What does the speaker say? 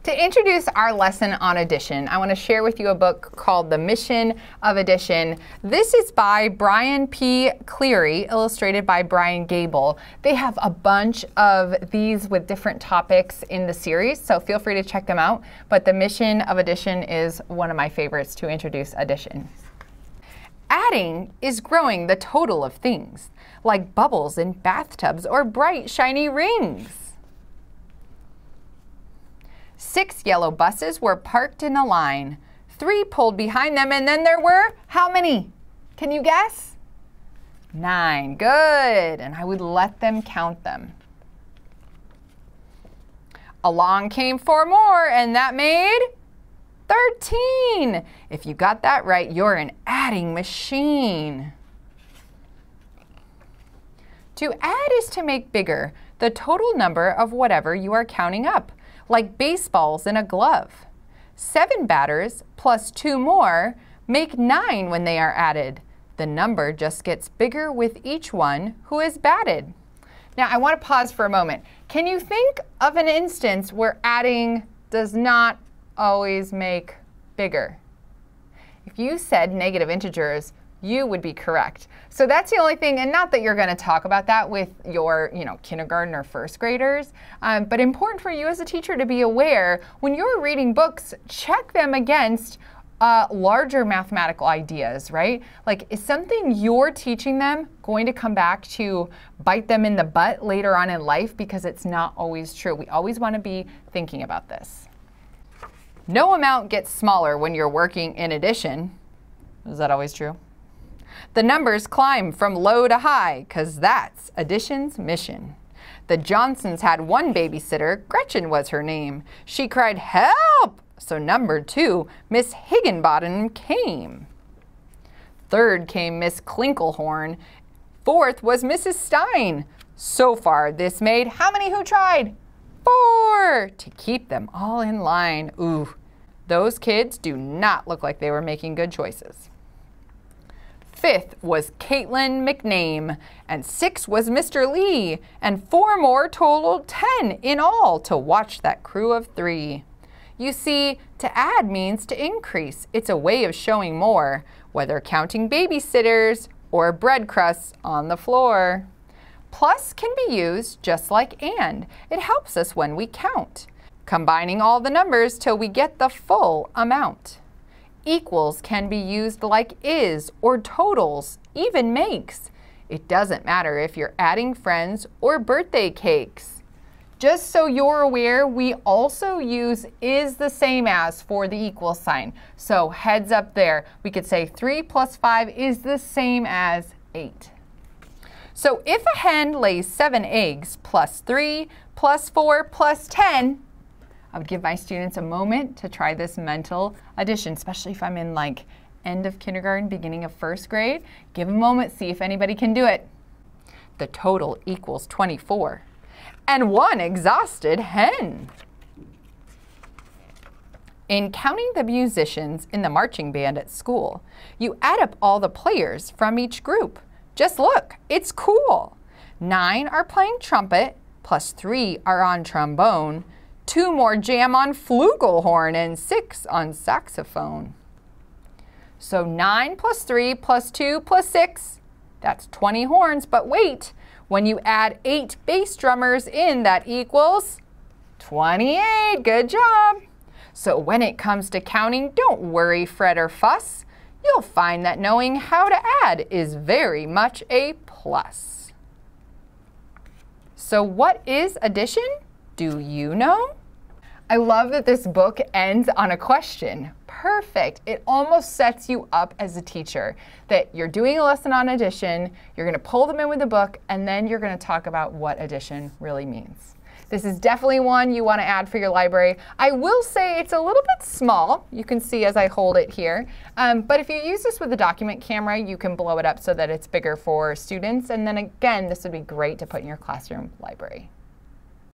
To introduce our lesson on addition, I want to share with you a book called The Mission of Addition. This is by Brain P Cleary, illustrated by Brian Gable. They have a bunch of these with different topics in the series, so feel free to check them out. But The Mission of Addition is one of my favorites to introduce addition. Adding is growing the total of things, like bubbles in bathtubs or bright, shiny rings. 6 yellow buses were parked in a line. 3 pulled behind them, and then there were how many? Can you guess? 9. Good. And I would let them count them. Along came 4 more, and that made 13. If you got that right, you're an adding machine. To add is to make bigger the total number of whatever you are counting up, like baseballs in a glove. 7 batters plus 2 more make 9 when they are added. The number just gets bigger with each one who is batted. Now, I want to pause for a moment. Can you think of an instance where adding does not always make bigger? If you said negative integers, you would be correct. So that's the only thing, and not that you're going to talk about that with your kindergarten or first graders, but important for you as a teacher to be aware when you're reading books, check them against larger mathematical ideas, right? Like, is something you're teaching them going to come back to bite them in the butt later on in life? Because it's not always true. We always want to be thinking about this. No amount gets smaller when you're working in addition. Is that always true? The numbers climb from low to high, 'cause that's addition's mission. The Johnsons had one babysitter, Gretchen was her name. She cried, "Help!" So number 2, Miss Higginbottom came. 3rd came Miss Clinklehorn. 4th was Mrs. Stein. So far, this made how many who tried? 4! To keep them all in line. Ooh, those kids do not look like they were making good choices. 5th was Caitlin McName, and 6 was Mr. Lee, and 4 more totaled 10 in all to watch that crew of 3. You see, to add means to increase. It's a way of showing more, whether counting babysitters or bread crusts on the floor. Plus can be used just like and. It helps us when we count, combining all the numbers till we get the full amount. Equals can be used like is or totals, even makes. It doesn't matter if you're adding friends or birthday cakes. Just so you're aware, we also use is the same as for the equal sign. So heads up there. We could say 3 plus 5 is the same as 8. So if a hen lays 7 eggs plus 3 plus 4 plus 10, I would give my students a moment to try this mental addition, especially if I'm in like end of kindergarten, beginning of first grade. Give them a moment, see if anybody can do it. The total equals 24. And 1 exhausted hen. In counting the musicians in the marching band at school, you add up all the players from each group. Just look, it's cool. 9 are playing trumpet, plus 3 are on trombone. 2 more jam on flugelhorn, and 6 on saxophone. So 9 plus 3 plus 2 plus 6, that's 20 horns. But wait, when you add 8 bass drummers in, that equals 28. Good job. So when it comes to counting, don't worry, fret, or fuss. You'll find that knowing how to add is very much a plus. So what is addition? Do you know? I love that this book ends on a question. Perfect. It almost sets you up as a teacher, that you're doing a lesson on addition, you're going to pull them in with the book, and then you're going to talk about what addition really means. This is definitely one you want to add for your library. I will say it's a little bit small. You can see as I hold it here. But if you use this with a document camera, you can blow it up so that it's bigger for students. And then again, this would be great to put in your classroom library.